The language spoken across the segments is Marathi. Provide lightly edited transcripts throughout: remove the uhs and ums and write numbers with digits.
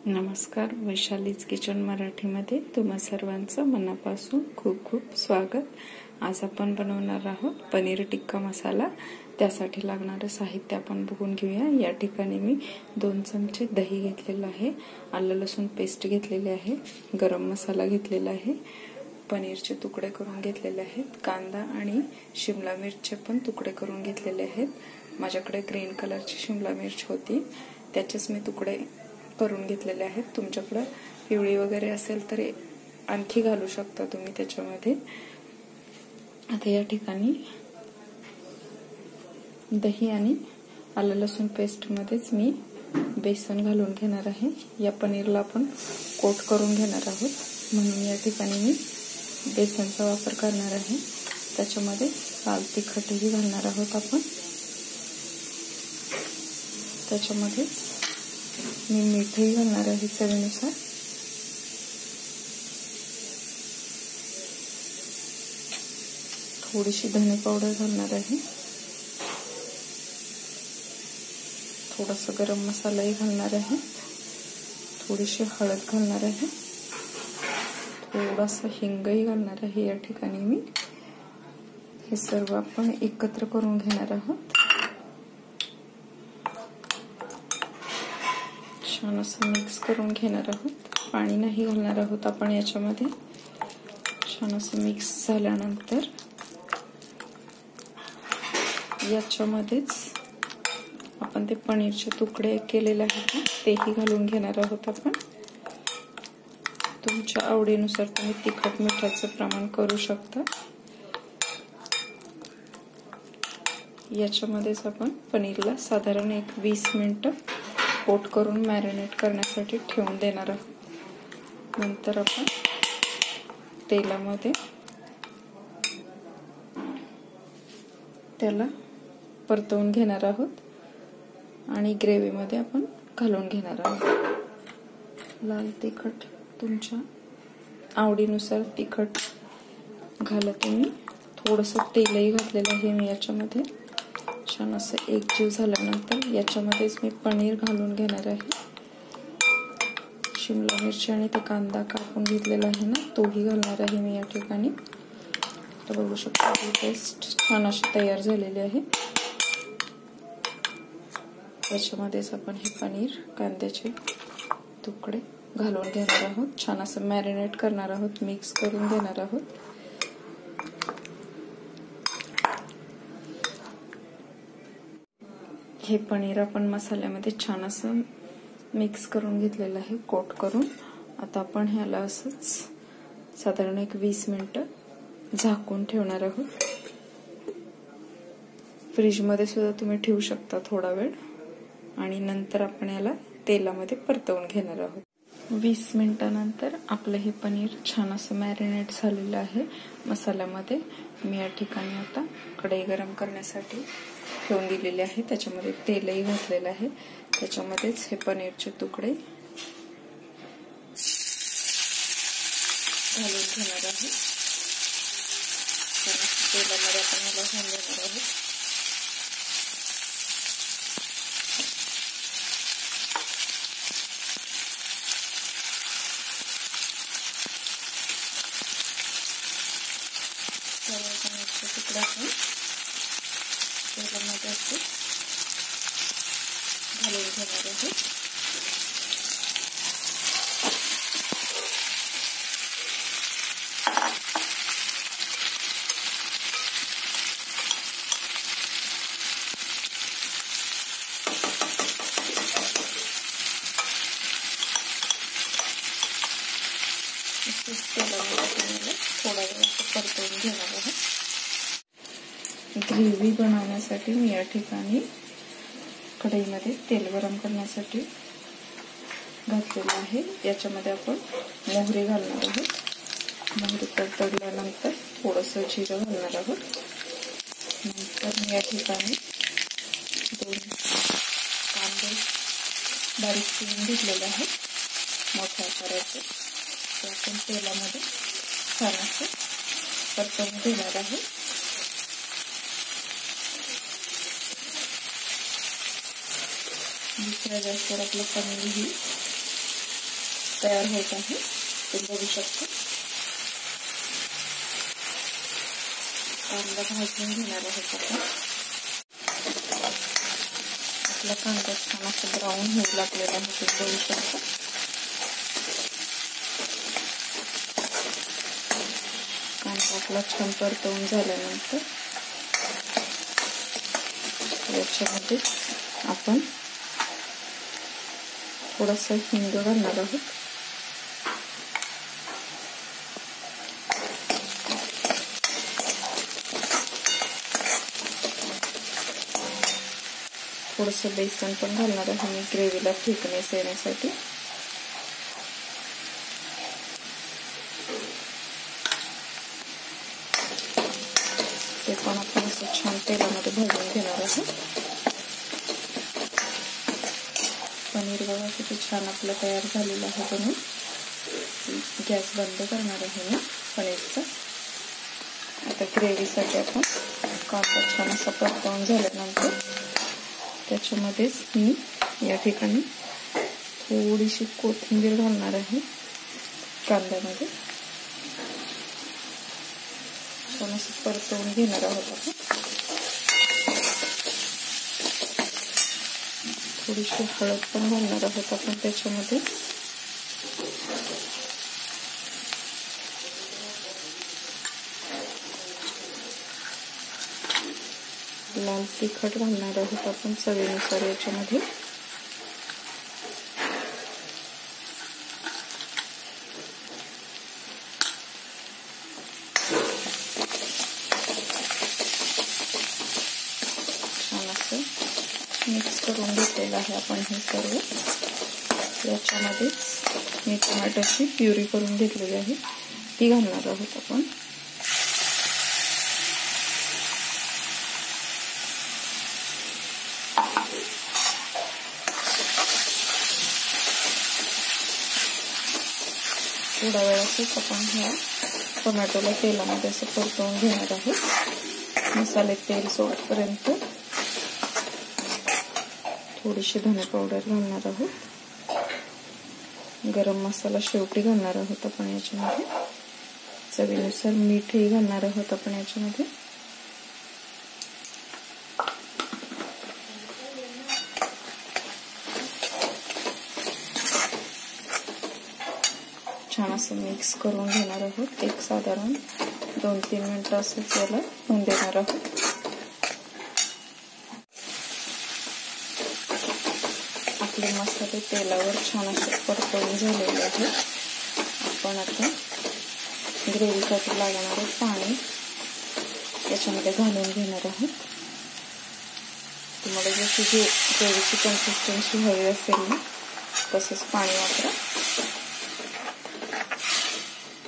नमस्कार, वैशालीज किचन मराठीमध्ये तुम्हा सर्वांचं मनापासून खूप खूप स्वागत। आज आपण बनवणार आहोत पनीर टिक्का मसाला। त्यासाठी लागणारे साहित्य आपण बघून घेऊया। या ठिकाणी मी 2 चमचे दही घेतलेलं आहे, आलं लसूण पेस्ट घेतलेली आहे, गरम मसाला घेतलेला आहे, पनीरचे तुकडे करून घेतलेले आहेत, कांदा आणि शिमला मिरची पण तुकडे करून घेतलेले आहेत। माझ्याकडे ग्रीन कलरची शिमला मिरची होती, त्याचेच मी तुकडे करून घेतलेले आहेत। तुमच्याकडे पिवळी वगैरे असेल तर आणखी घालू शकता तुम्ही त्याच्यामध्ये। आता या ठिकाणी दही आणि आलं लसूण पेस्ट मध्येच मी बेसन घालून घेणार आहे। या पनीरला आपण कोट करून घेणार आहोत, म्हणून या ठिकाणी मी बेसनचा वापर करणार आहे। त्याच्यामध्ये लाल तिखटही घालणार आहोत आपण। त्याच्यामध्ये मी मीठही घालणार आहे चवीनुसार। थोडीशी धने पावडर घालणार आहे, थोडासा गरम मसालाही घालणार आहे, थोडीशी हळद घालणार आहे, थोडासा हिंगही घालणार आहे। या ठिकाणी मी हे सर्व आपण एकत्र करून घेणार आहोत। छान असं मिक्स करून घेणार आहोत, पाणी नाही घालणार आहोत आपण याच्यामध्ये। छान असं मिक्स झाल्यानंतर याच्यामध्येच आपण ते पनीरचे तुकडे केलेले आहेत तेही घालून घेणार आहोत आपण। तुमच्या आवडीनुसार तुम्ही तिखट मिठाचं प्रमाण करू शकता। याच्यामध्येच आपण पनीरला साधारण 20 मिनिटं कोट करून मॅरिनेट करण्यासाठी ठेवून देणार आहोत। नंतर आपण तेलामध्ये त्याला परतवून घेणार आहोत आणि ग्रेव्हीमध्ये आपण घालून घेणार आहोत। लाल तिखट तुमच्या आवडीनुसार तिखट घाला तुम्ही। थोडंसं तेलही घातलेलं आहे मी याच्यामध्ये। छान असं एकजीव झाल्यानंतर याच्यामध्येच मी पनीर घालून घेणार आहे। शिमला मिरची आणि ते कांदा कापून घेतलेला आहे ना, तोही घालणार आहे मी या ठिकाणी। तर बघू शकता ही पेस्ट छान अशी तयार झालेली आहे। याच्यामध्येच आपण हे पनीर कांद्याचे तुकडे घालून घेणार आहोत। छान असं मॅरिनेट करणार आहोत, मिक्स करून घेणार आहोत। हे पनीर आपण मसाल्यामध्ये छान असं मिक्स करून घेतलेलं आहे, कोट करून। आता आपण ह्याला असंच साधारण 20 मिनिटं झाकून ठेवणार आहोत। फ्रीज मध्ये सुद्धा तुम्ही ठेवू शकता थोडा वेळ, आणि नंतर आपण याला तेलामध्ये परतवून घेणार आहोत। 20 मिनिटांनंतर आपलं हे पनीर छान असं मॅरिनेट झालेलं आहे मसाल्यामध्ये। मी या ठिकाणी आता कढई गरम करण्यासाठी ठेवून दिलेले आहे, त्याच्यामध्ये तेलही घातलेलं आहे। त्याच्यामध्येच हे पनीरचे तुकडे घालून घेणार आहे। तेलामध्ये आपण याला होऊन देणार आहोत। पनीरचे तुकडे आपण तेलामध्ये असे घालून घेणार आहोत। तेलामध्ये थोडा वेळ परतवून घेणार आहोत। ग्रेव्ही बनवण्यासाठी मी या ठिकाणी कढईमध्ये तेल गरम करण्यासाठी घातलेलं आहे। याच्यामध्ये आपण मोहरी घालणार आहोत। मोहरी परतवल्यानंतर थोडंसं जिरं घालणार आहोत। नंतर मी या ठिकाणी 2 कांदे बारीक चिरून घेतलेले आहेत मोठ्या आकाराचे, ते आपण तेलामध्ये छान असं परतवून घेणार आहोत। दुसऱ्या गॅसवर आपलं पनीर ही तयार होत आहे ते बघू शकतो. कांदा भाजून घेणार आहोत आपण. आपला कांदा छान असं ब्राऊन होऊ लागलेला आहे ते बघू शकतो. कांदा आपला छान परतवून झाल्यानंतर याच्यामध्ये आपण थोडासा हिंग घालणार आहोत. थोडंसं बेसन पण घालणार आहे मी ग्रेव्हीला थिकनेस येण्यासाठी. ते पण आपण असं छान तेलामध्ये भाजून घेणार आहोत. पनीर बघा किती छान आपलं तयार झालेलं आहे. बनवून गॅस बंद करणार आहे मी पनीरचा. आता ग्रेव्हीसाठी आपण कांदा छान असा परतवून झाल्यानंतर त्याच्यामध्येच मी या ठिकाणी थोडीशी कोथिंबीर घालणार आहे कांद्यामध्ये. छान असं परतवून घेणार आहोत आपण. थोडीशी हळद पण घालणार आहोत आपण त्याच्यामध्ये. लाल तिखट घालणार आहोत आपण चवीनुसार याच्यामध्ये. छान असं मिक्स करून घेतलेलं आहे आपण हे सर्व. याच्यामध्येच मी टोमॅटोची प्युरी करून घेतलेली आहे ती घालणार आहोत आपण. थोड्या वेळातच आपण ह्या टोमॅटोला तेलामध्ये असं परतवून घेणार आहोत. मसाले तेल सोडेपर्यंत थोडीशी धने पावडर घालणार आहोत. गरम मसाला शेवटी घालणार आहोत आपण याच्यामध्ये. चवीनुसार मीठही घालणार आहोत आपण याच्यामध्ये. छान असं मिक्स करून घेणार आहोत. एक साधारण 2-3 मिनिटं असंच याला होऊन देणार आहोत. आपले मसाले तेलावर छान असे परतवून झालेले आहेत. आपण आता ग्रेव्हीसाठी लागणारे पाणी याच्यामध्ये घालून घेणार आहोत. तुम्हाला जशी ग्रेव्हीची कन्सिस्टन्सी हवी असेल ना तसंच पाणी वापरा.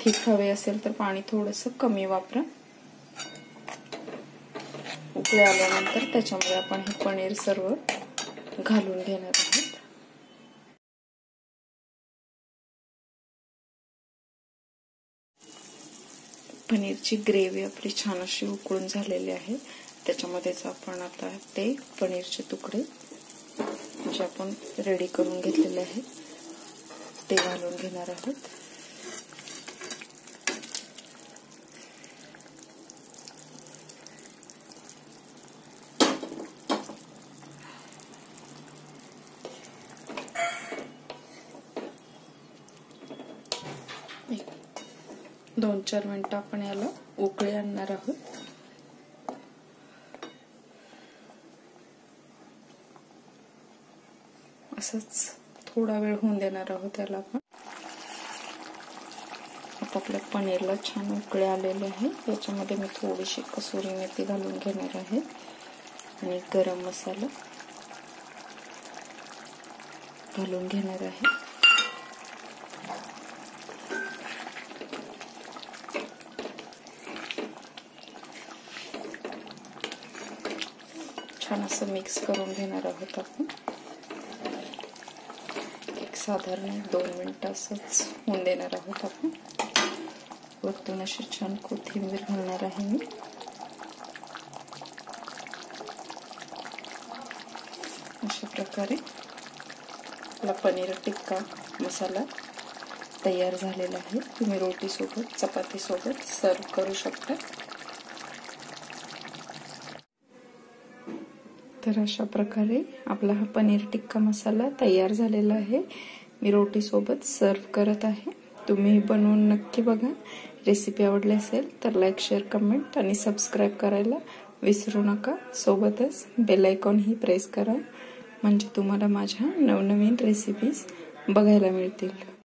ठीक हवे असेल तर पाणी थोडंसं कमी वापरा. उकळी आल्यानंतर त्याच्यामध्ये आपण हे पनीर सर्व घालून घेणार आहोत. पनीरची ग्रेव्ही आपली छान अशी उकळून झालेली आहे. त्याच्यामध्येच आपण आता ते पनीरचे तुकडे जे आपण रेडी करून घेतलेले आहेत ते घालून घेणार आहोत. एक 2-4 मिनिटं आपण याला उकळी आणणार आहोत. असंच थोडा वेळ होऊन देणार आहोत याला आपण. आता आपल्या पनीरला छान उकळी आलेली आहे. याच्यामध्ये मी थोडीशी कसुरी मेथी घालून घेणार आहे आणि गरम मसाला घालून घेणार आहे. छान असं मिक्स करून घेणार आहोत आपण. एक साधारण 2 मिनिटं असंच होऊन देणार आहोत आपण. वरतून अशी छान कोथिंबीर घालणार आहे मी. अशा प्रकारे आपला पनीर टिक्का मसाला तयार झालेला आहे। तुम्ही रोटी सोबत, चपाती सोबत सर्व करू शकता। तर अशा प्रकारे आपला हा पनीर टिक्का मसाला तयार झालेला आहे। मी रोटी सोबत सर्व करत आहे। तुम्ही बनवून नक्की बघा। रेसिपी आवडली असेल तर लाईक, शेअर, कमेंट आणि सबस्क्राइब करायला विसरू नका। सोबतच बेल आयकॉन ही प्रेस करा, म्हणजे तुम्हाला माझ्या नवनवीन रेसिपीज बघायला मिळतील।